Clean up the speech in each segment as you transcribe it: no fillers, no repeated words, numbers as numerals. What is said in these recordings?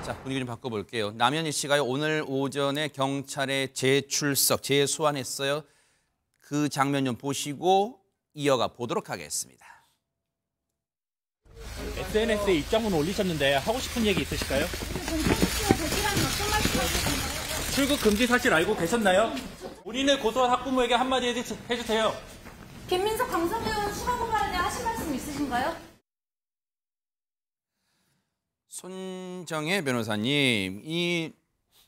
자, 분위기 좀 바꿔볼게요. 남현희 씨가요, 오늘 오전에 경찰에 재소환했어요. 그 장면 좀 보시고 이어가 보도록 하겠습니다. SNS에 입장문 올리셨는데 하고 싶은 얘기 있으실까요? 출국 금지 사실 알고 계셨나요? 본인을 고소한 학부모에게 한마디 해주세요. 김민석 강서구의원 추가 고발에 대해 하실 말씀 있으신가요? 손정혜 변호사님, 이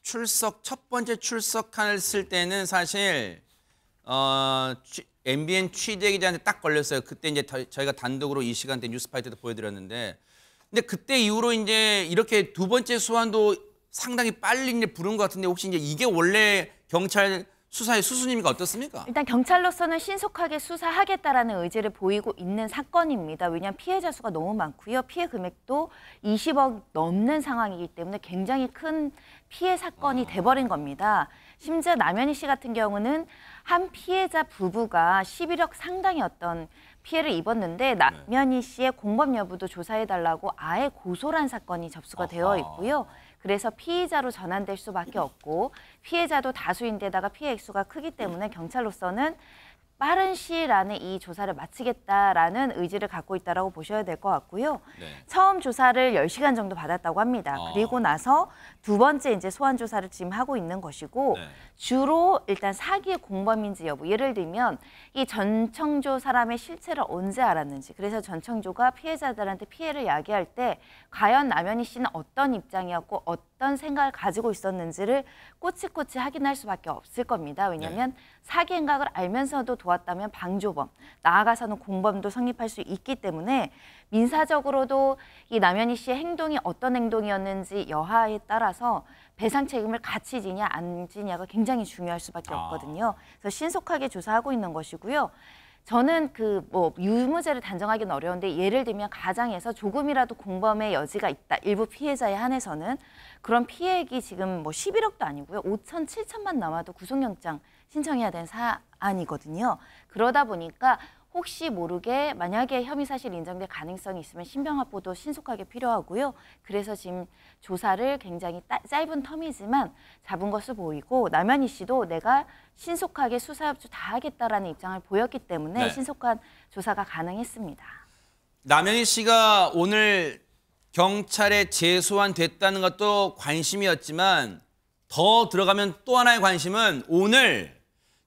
첫 번째 출석했을 때는 사실 MBN 취재 기자한테 딱 걸렸어요. 그때 이제 저희가 단독으로 이 시간대 뉴스파이 때도 보여드렸는데, 근데 그때 이후로 이제 이렇게 두 번째 소환도 상당히 빨리 이제 부른 것 같은데, 혹시 이제 이게 원래 경찰 수사의 수순입니까? 어떻습니까? 일단 경찰로서는 신속하게 수사하겠다라는 의지를 보이고 있는 사건입니다. 왜냐하면 피해자 수가 너무 많고요. 피해 금액도 20억 넘는 상황이기 때문에 굉장히 큰 피해 사건이 돼버린 겁니다. 심지어 남현희 씨 같은 경우는 한 피해자 부부가 11억 상당의 어떤 피해를 입었는데 남현희 씨의 공범 여부도 조사해달라고 아예 고소를 한 사건이 접수가 되어 있고요. 그래서 피의자로 전환될 수밖에 없고 피해자도 다수인데다가 피해 액수가 크기 때문에 경찰로서는 빠른 시일 안에 이 조사를 마치겠다라는 의지를 갖고 있다고 보셔야 될 것 같고요. 네. 처음 조사를 10시간 정도 받았다고 합니다. 그리고 나서 두 번째 이제 소환 조사를 지금 하고 있는 것이고 네. 주로 일단 사기의 공범인지 여부, 예를 들면 이 전청조 사람의 실체를 언제 알았는지, 그래서 전청조가 피해자들한테 피해를 야기할 때 과연 남현희 씨는 어떤 입장이었고 어떤 생각을 가지고 있었는지를 꼬치꼬치 확인할 수밖에 없을 겁니다. 왜냐하면 사기 행각을 알면서도 도왔다면 방조범, 나아가서는 공범도 성립할 수 있기 때문에 민사적으로도 이 남현희 씨의 행동이 어떤 행동이었는지 여하에 따라서 배상 책임을 같이 지냐 안 지냐가 굉장히 중요할 수밖에 없거든요. 그래서 신속하게 조사하고 있는 것이고요. 저는 유무죄를 단정하기는 어려운데, 예를 들면 가장에서 조금이라도 공범의 여지가 있다, 일부 피해자에 한해서는 그런 피해액이 지금 11억도 아니고요. 5천, 7천만 남아도 구속영장 신청해야 되는 사안이거든요. 그러다 보니까 혹시 모르게 만약에 혐의 사실 인정될 가능성이 있으면 신병합보도 신속하게 필요하고요. 그래서 지금 조사를 굉장히 짧은 텀이지만 잡은 것으로 보이고, 남현희 씨도 내가 신속하게 수사 협조 다 하겠다라는 입장을 보였기 때문에 신속한 조사가 가능했습니다. 남현희 씨가 오늘 경찰에 재소환됐다는 것도 관심이었지만, 더 들어가면 또 하나의 관심은 오늘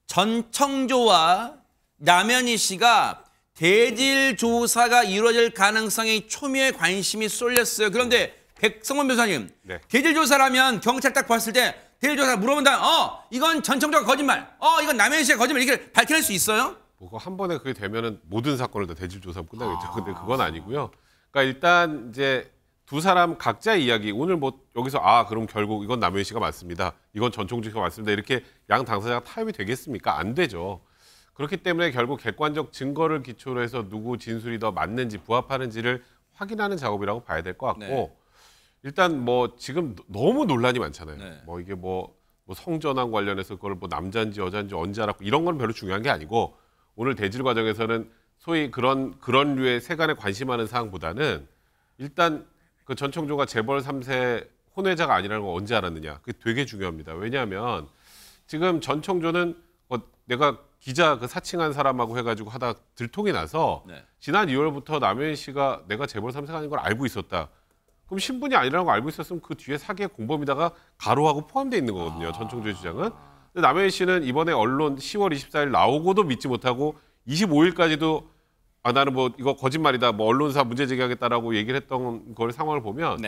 전청조와 남현희 씨가 대질 조사가 이루어질 가능성에 초미의 관심이 쏠렸어요. 그런데 백성원 변호사님, 대질 조사라면 경찰 딱 봤을 때 대질 조사 물어본다. 이건 전청조가 거짓말. 이건 남현희 씨가 거짓말. 이렇게 밝혀낼 수 있어요? 뭐가 한 번에 그게 되면은 모든 사건을 다 대질 조사하면 끝나겠죠. 근데 그건 아니고요. 그러니까 일단 이제 두 사람 각자의 이야기, 오늘 여기서 그럼 결국 이건 남현희 씨가 맞습니다, 이건 전청조 씨가 맞습니다, 이렇게 양 당사자가 타협이 되겠습니까? 안 되죠. 그렇기 때문에 결국 객관적 증거를 기초로 해서 누구 진술이 더 맞는지 부합하는지를 확인하는 작업이라고 봐야 될 것 같고, 일단 지금 너무 논란이 많잖아요. 이게 성전환 관련해서 그걸 남자인지 여자인지 언제 알았고 이런 건 별로 중요한 게 아니고, 오늘 대질 과정에서는 소위 그런 류의 세간에 관심하는 사항보다는 일단 그 전청조가 재벌 3세 혼외자가 아니라는 걸 언제 알았느냐, 그게 되게 중요합니다. 왜냐하면 지금 전청조는 내가 기자 사칭한 사람하고 해가지고 하다 들통이 나서 지난 2월부터 남현희 씨가 내가 재벌 3세가 아닌 걸 알고 있었다. 그럼 신분이 아니라는 걸 알고 있었으면 그 뒤에 사기의 공범이다가 가로하고 포함되어 있는 거거든요. 전청조의 주장은. 근데 남현희 씨는 이번에 언론 10월 24일 나오고도 믿지 못하고 25일까지도 나는 이거 거짓말이다, 언론사 문제 제기하겠다라고 얘기를 했던 걸 상황을 보면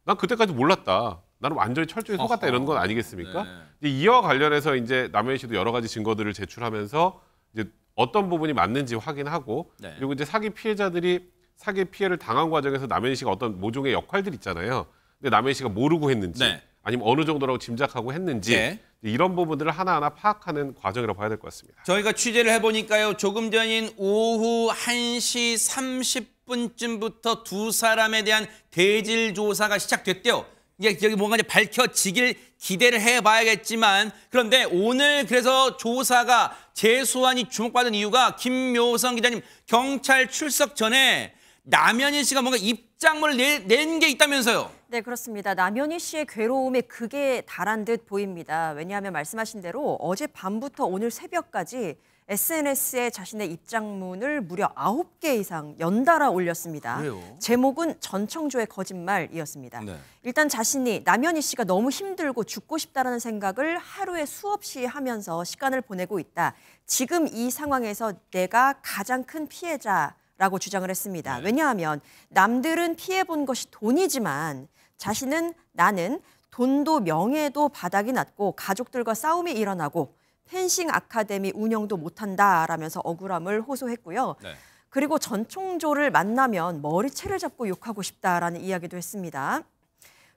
난 그때까지 몰랐다, 나는 완전히 철저히 속았다, 이런 건 아니겠습니까? 이와 관련해서 이제 남현희 씨도 여러 가지 증거들을 제출하면서 이제 어떤 부분이 맞는지 확인하고, 그리고 이제 사기 피해자들이 사기 피해를 당한 과정에서 남현희 씨가 어떤 모종의 역할들 있잖아요. 근데 남현희 씨가 모르고 했는지 아니면 어느 정도라고 짐작하고 했는지 이런 부분들을 하나하나 파악하는 과정이라고 봐야 될 것 같습니다. 저희가 취재를 해보니까요, 조금 전인 오후 1시 30분쯤부터 두 사람에 대한 대질 조사가 시작됐대요. 이제 여기 뭔가 이제 밝혀지길 기대를 해봐야겠지만, 그런데 오늘 그래서 조사가 재소환이 주목받은 이유가 김묘성 기자님, 경찰 출석 전에 남현희 씨가 뭔가 입장문을 낸 게 있다면서요. 네, 그렇습니다. 남현희 씨의 괴로움에 극에 달한 듯 보입니다. 왜냐하면 말씀하신 대로 어제 밤부터 오늘 새벽까지 SNS에 자신의 입장문을 무려 9개 이상 연달아 올렸습니다. 그래요? 제목은 전청조의 거짓말이었습니다. 네. 일단 자신이 남현희 씨가 너무 힘들고 죽고 싶다라는 생각을 하루에 수없이 하면서 시간을 보내고 있다. 지금 이 상황에서 내가 가장 큰 피해자라고 주장을 했습니다. 왜냐하면 남들은 피해본 것이 돈이지만 자신은 나는 돈도 명예도 바닥이 났고 가족들과 싸움이 일어나고 펜싱 아카데미 운영도 못한다라면서 억울함을 호소했고요. 네. 그리고 전총조를 만나면 머리채를 잡고 욕하고 싶다라는 이야기도 했습니다.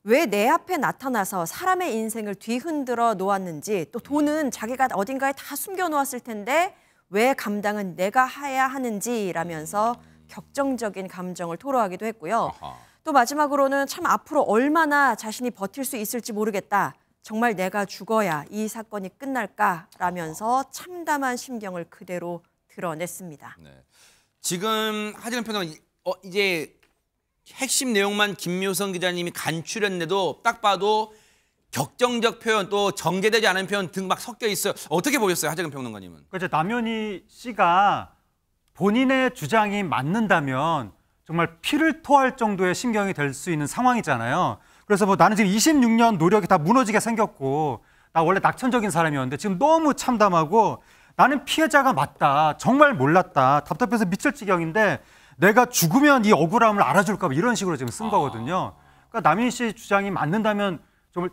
왜 내 앞에 나타나서 사람의 인생을 뒤흔들어 놓았는지, 또 돈은 자기가 어딘가에 다 숨겨놓았을 텐데 왜 감당은 내가 해야 하는지라면서 격정적인 감정을 토로하기도 했고요. 아하. 또 마지막으로는 참 앞으로 얼마나 자신이 버틸 수 있을지 모르겠다. 정말 내가 죽어야 이 사건이 끝날까라면서 참담한 심경을 그대로 드러냈습니다. 네. 지금 하재근 평론가 이제 핵심 내용만 김묘성 기자님이 간추렸는데도 딱 봐도 격정적 표현 또 전개되지 않은 표현 등 막 섞여 있어요. 어떻게 보셨어요, 하재근 평론가님은? 그렇죠. 남현희 씨가 본인의 주장이 맞는다면 정말 피를 토할 정도의 심경이 될 수 있는 상황이잖아요. 그래서 뭐 나는 지금 26년 노력이 다 무너지게 생겼고 나 원래 낙천적인 사람이었는데 지금 너무 참담하고 나는 피해자가 맞다. 정말 몰랐다. 답답해서 미칠 지경인데 내가 죽으면 이 억울함을 알아줄까 봐 이런 식으로 지금 쓴 거거든요. 그러니까 남현희 씨 주장이 맞는다면 정말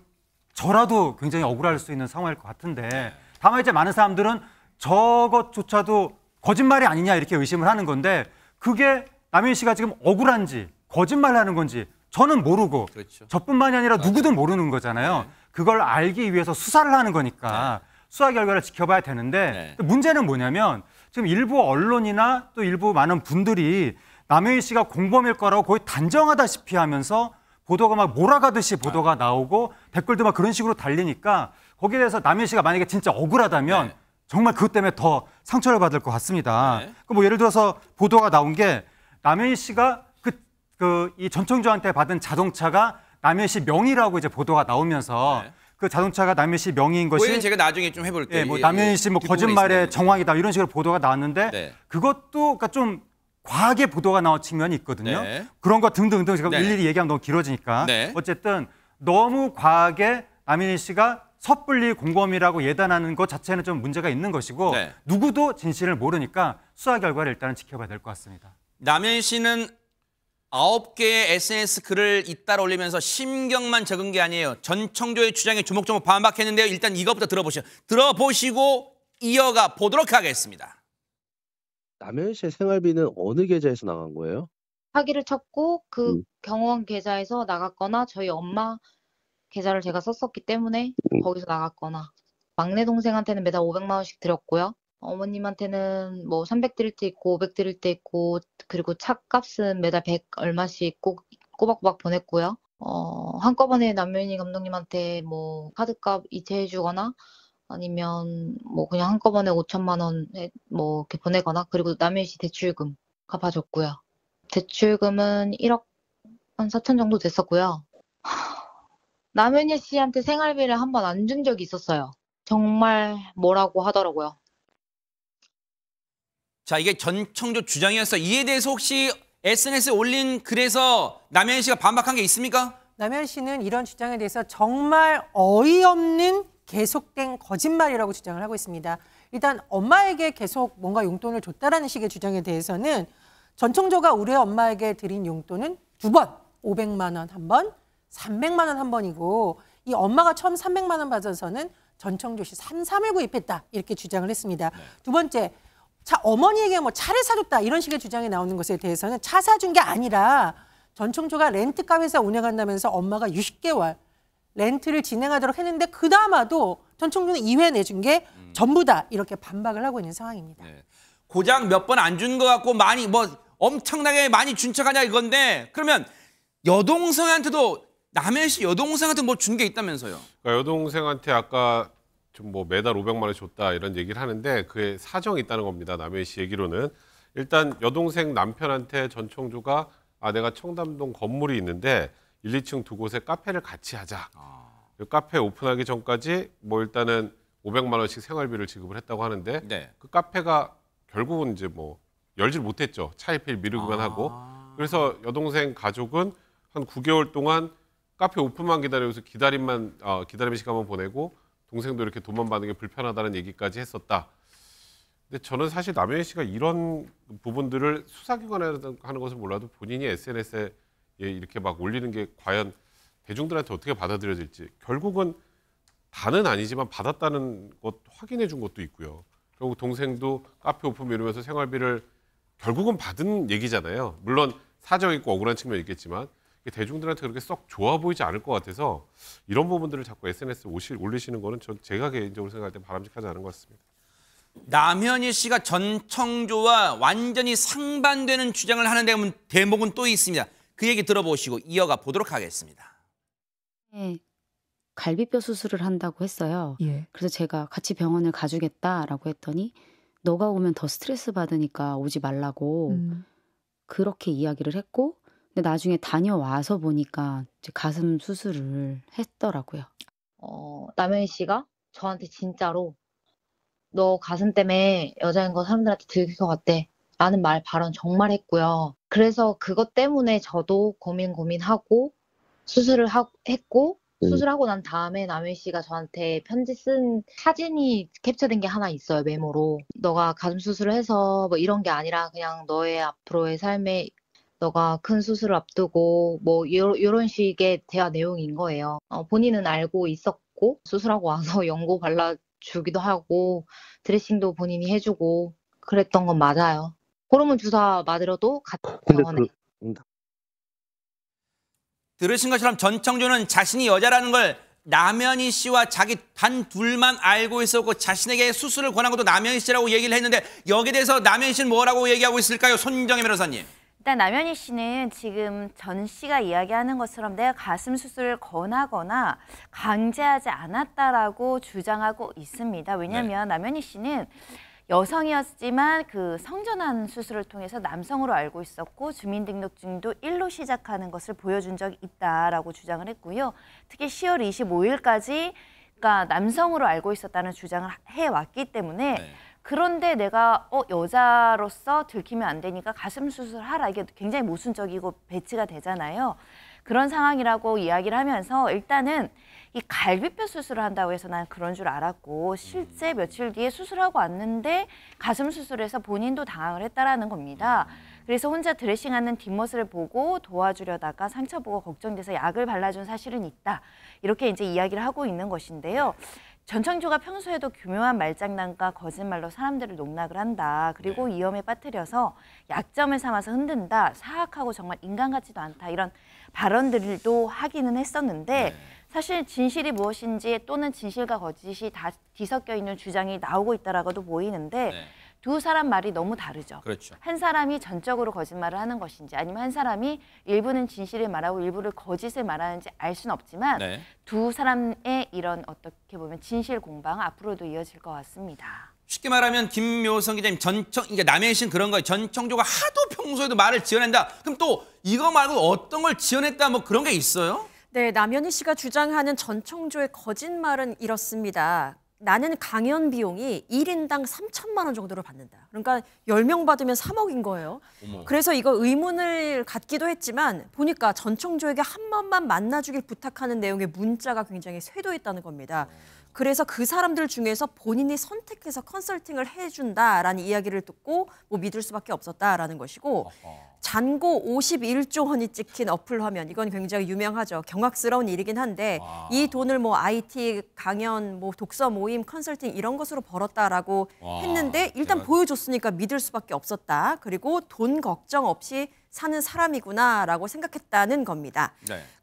저라도 굉장히 억울할 수 있는 상황일 것 같은데 다만 이제 많은 사람들은 저것조차도 거짓말이 아니냐 이렇게 의심을 하는 건데 그게 남현희 씨가 지금 억울한지 거짓말하는 건지 저는 모르고 그렇죠. 저뿐만이 아니라 누구도 모르는 거잖아요. 그걸 알기 위해서 수사를 하는 거니까 수사 결과를 지켜봐야 되는데 문제는 뭐냐면 지금 일부 언론이나 또 일부 많은 분들이 남현희 씨가 공범일 거라고 거의 단정하다시피 하면서 보도가 막 몰아가듯이 보도가 나오고 댓글도 막 그런 식으로 달리니까 거기에 대해서 남현희 씨가 만약에 진짜 억울하다면 정말 그것 때문에 더 상처를 받을 것 같습니다. 뭐 예를 들어서 보도가 나온 게 남현희 씨가 이 전청조한테 받은 자동차가 남현희 씨 명의라고 이제 보도가 나오면서 그 자동차가 남현희 씨 명의인 것이 그건 제가 나중에 좀 해볼게요. 예, 뭐 남현희 씨 뭐 거짓말의 정황이다 이런 식으로 보도가 나왔는데 네. 그것도 그러니까 좀 과하게 보도가 나온 측면이 있거든요. 네. 그런 거 등등등 제가 네. 일일이 얘기하면 너무 길어지니까 네. 어쨌든 너무 과하게 남현희 씨가 섣불리 공범이라고 예단하는 것 자체는 좀 문제가 있는 것이고 네. 누구도 진실을 모르니까 수사 결과를 일단은 지켜봐야 될 것 같습니다. 남현희 씨는 9개의 SNS 글을 잇따라 올리면서 심경만 적은 게 아니에요. 전청조의 주장에 조목조목 반박했는데요. 일단 이것부터 들어보시고 이어가 보도록 하겠습니다. 남현희 씨의 생활비는 어느 계좌에서 나간 거예요? 사기를 쳤고 그 경호원 계좌에서 나갔거나 저희 엄마 계좌를 제가 썼었기 때문에 거기서 나갔거나 막내 동생한테는 매달 500만 원씩 드렸고요. 어머님한테는 뭐 300 드릴 때 있고 500 드릴 때 있고 그리고 차값은 매달 100 얼마씩 꼬박꼬박 보냈고요. 한꺼번에 남현희 감독님한테 뭐 카드값 이체해 주거나 아니면 뭐 그냥 한꺼번에 5천만 원 뭐 이렇게 보내거나 그리고 남현희 씨 대출금 갚아줬고요. 대출금은 1억 한 4천 정도 됐었고요. 남현희 씨한테 생활비를 한 번 안 준 적이 있었어요. 정말 뭐라고 하더라고요. 자, 이게 전청조 주장이었어요. 이에 대해서 혹시 SNS에 올린 글에서 남현희 씨가 반박한 게 있습니까? 남현희 씨는 이런 주장에 대해서 정말 어이없는 계속된 거짓말이라고 주장을 하고 있습니다. 일단 엄마에게 계속 뭔가 용돈을 줬다라는 식의 주장에 대해서는 전청조가 우리 엄마에게 드린 용돈은 2번, 500만 원 한 번, 300만 원 한 번이고 이 엄마가 처음 300만 원 받아서는 전청조 씨 삼삼을 구입했다 이렇게 주장을 했습니다. 두 번째, 어머니에게 뭐 차를 사줬다 이런 식의 주장이 나오는 것에 대해서는 차 사준 게 아니라 전청조가 렌트카 회사 운영한다면서 엄마가 60개월 렌트를 진행하도록 했는데 그나마도 전청조는 2회 내준 게 전부다 이렇게 반박을 하고 있는 상황입니다. 네. 고작 몇 번 안 준 것 같고 많이 뭐 엄청나게 많이 준 척하냐 이건데 그러면 여동생한테도 남현희 씨 여동생한테 뭐 준 게 있다면서요? 그러니까 여동생한테 아까 좀 뭐 매달 500만 원 줬다 이런 얘기를 하는데 그에 사정이 있다는 겁니다. 남현희 씨 얘기로는 일단 여동생 남편한테 전청조가 내가 청담동 건물이 있는데 1, 2층 두 곳에 카페를 같이 하자. 그 카페 오픈하기 전까지 뭐 일단은 500만 원씩 생활비를 지급을 했다고 하는데 네. 그 카페가 결국은 이제 뭐 열질 못했죠. 차일피일 미루기만 하고. 그래서 여동생 가족은 한 9개월 동안 카페 오픈만 기다려서 기다림 시간만 보내고 동생도 이렇게 돈만 받는 게 불편하다는 얘기까지 했었다. 근데 저는 사실 남현희 씨가 이런 부분들을 수사기관에 하는 것을 몰라도 본인이 SNS에 이렇게 막 올리는 게 과연 대중들한테 어떻게 받아들여질지 결국은 다는 아니지만 받았다는 것 확인해 준 것도 있고요. 결국 동생도 카페 오픈 미루면서 생활비를 결국은 받은 얘기잖아요. 물론 사정 있고 억울한 측면이 있겠지만 대중들한테 그렇게 썩 좋아 보이지 않을 것 같아서 이런 부분들을 자꾸 SNS에 올리시는 거는 제가 개인적으로 생각할 때 바람직하지 않은 것 같습니다. 남현희 씨가 전청조와 완전히 상반되는 주장을 하는 대목은 또 있습니다. 그 얘기 들어보시고 이어가 보도록 하겠습니다. 네, 갈비뼈 수술을 한다고 했어요. 그래서 제가 같이 병원을 가주겠다라고 했더니 너가 오면 더 스트레스 받으니까 오지 말라고 그렇게 이야기를 했고 근데 나중에 다녀와서 보니까 이제 가슴 수술을 했더라고요. 남현희 씨가 저한테 진짜로 너 가슴 때문에 여자인 거 사람들한테 들킬 것 같대 라는 발언 정말 했고요. 그래서 그것 때문에 저도 고민하고 수술을 했고 수술하고 난 다음에 남현희 씨가 저한테 편지 쓴 사진이 캡처된 게 하나 있어요. 메모로. 너가 가슴 수술을 해서 뭐 이런 게 아니라 그냥 너의 앞으로의 삶에 너가 큰 수술을 앞두고 뭐 이런 식의 대화 내용인 거예요. 본인은 알고 있었고 수술하고 와서 연고 발라주기도 하고 드레싱도 본인이 해주고 그랬던 건 맞아요. 호르몬 주사 맞으러도 같은 병원에. 들으신 것처럼 전청조는 자신이 여자라는 걸 남현희 씨와 자기 단 둘만 알고 있었고 자신에게 수술을 권한 것도 남현희 씨라고 얘기를 했는데 여기에 대해서 남현희 씨는 뭐라고 얘기하고 있을까요? 손정혜 변호사님. 일단 남현희 씨는 지금 전 씨가 이야기하는 것처럼 내가 가슴 수술을 권하거나 강제하지 않았다라고 주장하고 있습니다. 왜냐하면 남현희 씨는 여성이었지만 그 성전환 수술을 통해서 남성으로 알고 있었고 주민등록증도 1로 시작하는 것을 보여준 적이 있다라고 주장을 했고요. 특히 10월 25일까지 그러니까 남성으로 알고 있었다는 주장을 해왔기 때문에 그런데 내가 여자로서 들키면 안 되니까 가슴 수술하라. 이게 굉장히 모순적이고 배치가 되잖아요. 그런 상황이라고 이야기를 하면서 일단은 이 갈비뼈 수술을 한다고 해서 난 그런 줄 알았고 실제 며칠 뒤에 수술하고 왔는데 가슴 수술해서 본인도 당황을 했다라는 겁니다. 그래서 혼자 드레싱하는 뒷모습을 보고 도와주려다가 상처 보고 걱정돼서 약을 발라준 사실은 있다. 이렇게 이제 이야기를 하고 있는 것인데요. 전청조가 평소에도 교묘한 말장난과 거짓말로 사람들을 농락을 한다. 그리고 위험에 빠뜨려서 약점을 삼아서 흔든다. 사악하고 정말 인간 같지도 않다. 이런 발언들도 하기는 했었는데 사실 진실이 무엇인지 또는 진실과 거짓이 다 뒤섞여 있는 주장이 나오고 있다라고도 보이는데 두 사람 말이 너무 다르죠. 그렇죠. 한 사람이 전적으로 거짓말을 하는 것인지 아니면 한 사람이 일부는 진실을 말하고 일부를 거짓을 말하는지 알 수는 없지만 두 사람의 이런 어떻게 보면 진실 공방 앞으로도 이어질 것 같습니다. 쉽게 말하면 김묘성 기자님 그러니까 남현희 씨는 그런 거예요. 전청조가 하도 평소에도 말을 지어낸다. 그럼 또 이거 말고 어떤 걸 지어냈다 뭐 그런 게 있어요? 네, 남현희 씨가 주장하는 전청조의 거짓말은 이렇습니다. 나는 강연 비용이 1인당 3천만 원 정도를 받는다. 그러니까 10명 받으면 3억인 거예요. 그래서 이거 의문을 갖기도 했지만 보니까 전청조에게 한 번만 만나주길 부탁하는 내용의 문자가 굉장히 쇄도했다는 겁니다. 그래서 그 사람들 중에서 본인이 선택해서 컨설팅을 해준다라는 이야기를 듣고 뭐 믿을 수밖에 없었다라는 것이고 잔고 51조 원이 찍힌 어플 화면 이건 굉장히 유명하죠. 경악스러운 일이긴 한데 이 돈을 뭐 IT 강연, 뭐 독서 모임, 컨설팅 이런 것으로 벌었다라고 했는데 일단 보여줬으니까 믿을 수밖에 없었다. 그리고 돈 걱정 없이 사는 사람이구나라고 생각했다는 겁니다.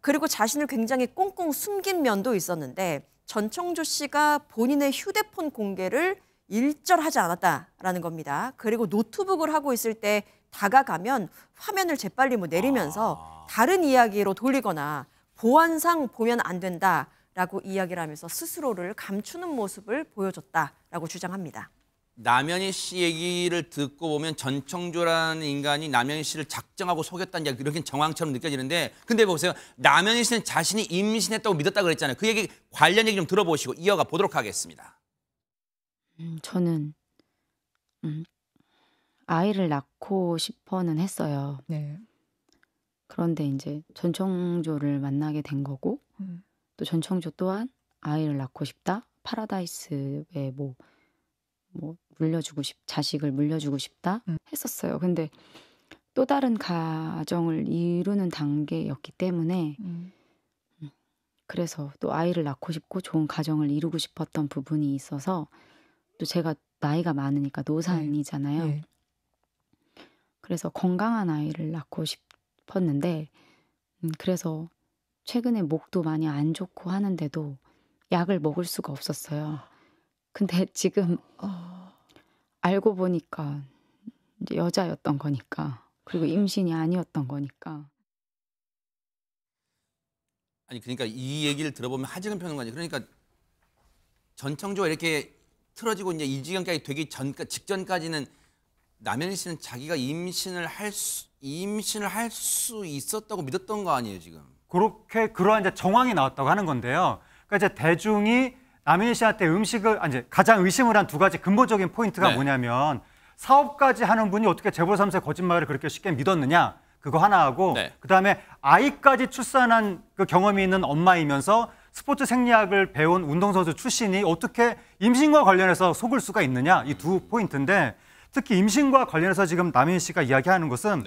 그리고 자신을 굉장히 꽁꽁 숨긴 면도 있었는데 전청조 씨가 본인의 휴대폰 공개를 일절하지 않았다라는 겁니다. 그리고 노트북을 하고 있을 때 다가가면 화면을 재빨리 뭐 내리면서 다른 이야기로 돌리거나 보안상 보면 안 된다라고 이야기를 하면서 스스로를 감추는 모습을 보여줬다라고 주장합니다. 남현희 씨 얘기를 듣고 보면 전청조라는 인간이 남현희 씨를 작정하고 속였다는 이렇게 정황처럼 느껴지는데, 근데 보세요. 남현희 씨는 자신이 임신했다고 믿었다고 그랬잖아요. 그 얘기 관련 얘기 좀 들어보시고 이어가 보도록 하겠습니다. 저는 아이를 낳고 싶어는 했어요. 네. 그런데 이제 전청조를 만나게 된 거고, 또 전청조 또한 아이를 낳고 싶다. 파라다이스에 뭐 자식을 물려주고 싶다 했었어요. 근데 또 다른 가정을 이루는 단계였기 때문에 그래서 또 아이를 낳고 싶고 좋은 가정을 이루고 싶었던 부분이 있어서, 또 제가 나이가 많으니까 노산이잖아요. 네. 그래서 건강한 아이를 낳고 싶었는데, 그래서 최근에 목도 많이 안 좋고 하는데도 약을 먹을 수가 없었어요. 근데 지금 알고 보니까 이제 여자였던 거니까, 그리고 임신이 아니었던 거니까. 아니 그러니까 이 얘기를 들어보면 하재근 평론가님, 그러니까 전청조가 이렇게 틀어지고 이제 이 지경까지 되기 직전까지는 남현희 씨는 자기가 임신을 할 수 있었다고 믿었던 거 아니에요 지금? 그러한 이제 정황이 나왔다고 하는 건데요. 그러니까 이제 대중이 남현희 씨한테 가장 의심을 한 두 가지 근본적인 포인트가 뭐냐면, 사업까지 하는 분이 어떻게 재벌 3세 거짓말을 그렇게 쉽게 믿었느냐, 그거 하나하고, 그다음에 아이까지 출산한 그 경험이 있는 엄마이면서 스포츠 생리학을 배운 운동선수 출신이 어떻게 임신과 관련해서 속을 수가 있느냐, 이 두 포인트인데, 특히 임신과 관련해서 지금 남현희 씨가 이야기하는 것은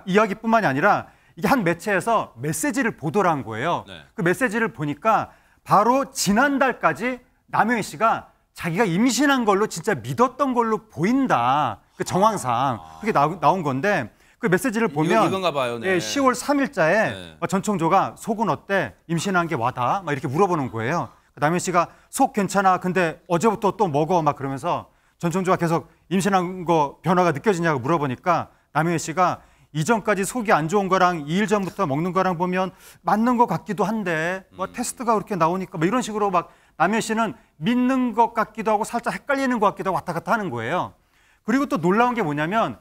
이야기뿐만이 아니라 이게 한 매체에서 메시지를 보도를 한 거예요. 그 메시지를 보니까 바로 지난달까지 남현희 씨가 자기가 임신한 걸로 진짜 믿었던 걸로 보인다. 그 정황상 그게 나온 건데, 그 메시지를 보면 이건가 봐요. 네. 10월 3일자에 전청조가 속은 어때? 임신한 게 와다? 막 이렇게 물어보는 거예요. 남현희 씨가 속 괜찮아. 근데 어제부터 또 먹어. 막 그러면서 전청조가 계속 임신한 거 변화가 느껴지냐고 물어보니까 남현희 씨가 이전까지 속이 안 좋은 거랑 2일 전부터 먹는 거랑 보면 맞는 것 같기도 한데 뭐 테스트가 그렇게 나오니까 뭐 이런 식으로 막 남현희 씨는 믿는 것 같기도 하고 살짝 헷갈리는 것 같기도 하고 왔다 갔다 하는 거예요. 그리고 또 놀라운 게 뭐냐면,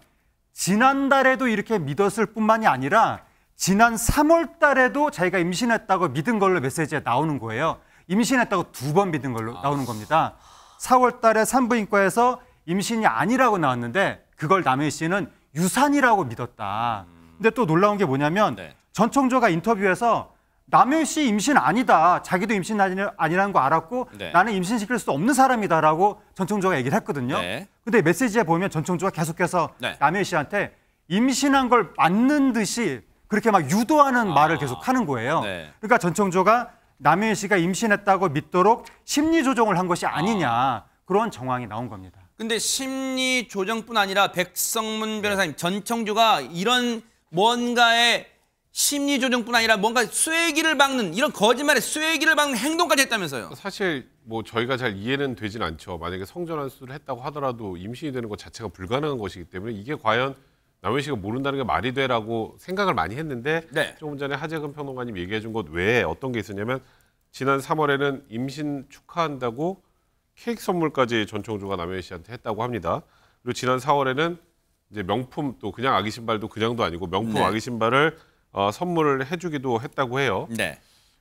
지난달에도 이렇게 믿었을 뿐만이 아니라 지난 3월 달에도 자기가 임신했다고 믿은 걸로 메시지에 나오는 거예요. 임신했다고 2번 믿은 걸로 나오는 겁니다. 4월 달에 산부인과에서 임신이 아니라고 나왔는데 그걸 남현희 씨는 유산이라고 믿었다. 근데 또 놀라운 게 뭐냐면, 전청조가 인터뷰에서 남현희 씨 임신 아니다. 자기도 임신 아니라는 거 알았고 나는 임신시킬 수 없는 사람이다라고 전청조가 얘기를 했거든요. 근데 메시지에 보면 전청조가 계속해서 남현희 씨한테 임신한 걸 맞는 듯이 그렇게 막 유도하는 말을 계속 하는 거예요. 그러니까 전청조가 남현희 씨가 임신했다고 믿도록 심리 조정을 한 것이 아니냐, 그런 정황이 나온 겁니다. 근데 심리 조정뿐 아니라 백성문 변호사님, 전청조가 이런 뭔가의 심리 조정뿐 아니라 뭔가 쐐기를 박는, 이런 거짓말에 쐐기를 박는 행동까지 했다면서요. 사실 뭐 저희가 잘 이해는 되진 않죠. 만약에 성전환 수술을 했다고 하더라도 임신이 되는 것 자체가 불가능한 것이기 때문에 이게 과연 남현희 씨가 모른다는 게 말이 돼라고 생각을 많이 했는데, 조금 전에 하재근 평론가님 얘기해 준 것 외에 어떤 게 있었냐면, 지난 3월에는 임신 축하한다고 케이크 선물까지 전청조가 남현희 씨한테 했다고 합니다. 그리고 지난 4월에는 이제 명품, 또 그냥 아기 신발도 그냥도 아니고 명품 아기 신발을 선물을 해주기도 했다고 해요.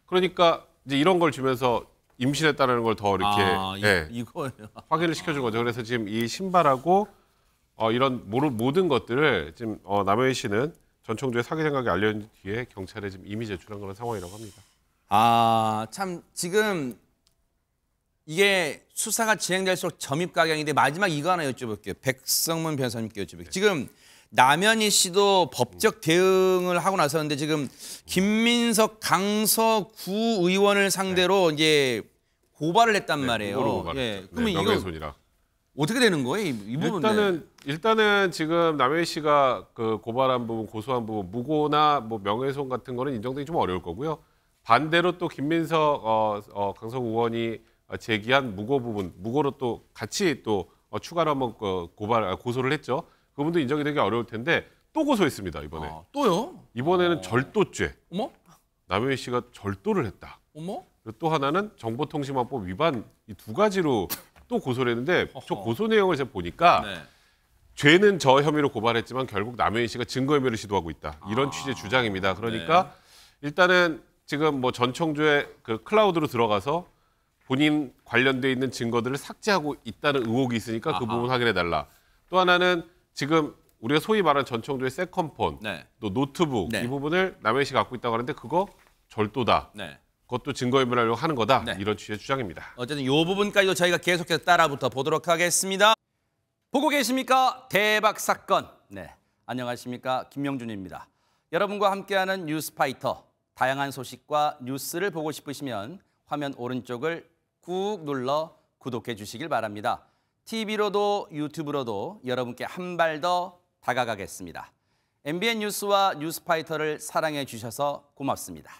그러니까 이제 이런 걸 주면서 임신했다는 걸 더 이렇게 이거예요. 확인을 시켜준 거죠. 그래서 지금 이 신발하고 이런 모든 것들을 지금 남현희 씨는 전청조의 사기 생각이 알려진 뒤에 경찰에 지금 이미 제출한 그런 상황이라고 합니다. 참 지금 이게 수사가 진행될수록 점입가경인데, 마지막 이거 하나 여쭤볼게요. 백성문 변호사님께 여쭤볼게요. 지금 남현희 씨도 법적 대응을 하고 나섰는데, 지금 김민석 강서구 의원을 상대로 이제 고발을 했단 말이에요. 그러면 이거 명예훼손이라. 어떻게 되는 거예요? 이 부분은 일단은 지금 남현희 씨가 그 고발한 부분, 고소한 부분, 무고나 뭐 명예훼손 같은 거는 인정되기 좀 어려울 거고요. 반대로 또 김민석 강서구 의원이 제기한 무고 부분, 무고로 또 같이 또 추가로 한번 고소를 했죠. 그분도 인정이 되기 어려울 텐데 또 고소했습니다, 이번에. 또요? 이번에는 절도죄. 어머? 남현희 씨가 절도를 했다. 어머? 그리고 또 하나는 정보통신망법 위반, 이 두 가지로 또 고소를 했는데 저 고소 내용을 제가 보니까 네. 죄는 저 혐의로 고발했지만 결국 남현희 씨가 증거인멸을 시도하고 있다. 이런 취지의 주장입니다. 그러니까 일단은 지금 뭐 전 청조의 그 클라우드로 들어가서 본인 관련돼 있는 증거들을 삭제하고 있다는 의혹이 있으니까 그 부분 확인해달라. 또 하나는 지금 우리가 소위 말하는 전 청조의 세컨폰, 네. 또 노트북 이 부분을 남현희 씨가 갖고 있다고 하는데 그거 절도다. 네. 그것도 증거인멸하려고 하는 거다. 네. 이런 취지의 주장입니다. 어쨌든 이 부분까지도 저희가 계속해서 따라붙어 보도록 하겠습니다. 보고 계십니까? 대박 사건. 네, 안녕하십니까? 김명준입니다. 여러분과 함께하는 뉴스파이터. 다양한 소식과 뉴스를 보고 싶으시면 화면 오른쪽을 꾹 눌러 구독해 주시길 바랍니다. TV로도 유튜브로도 여러분께 한 발 더 다가가겠습니다. MBN 뉴스와 뉴스파이터를 사랑해 주셔서 고맙습니다.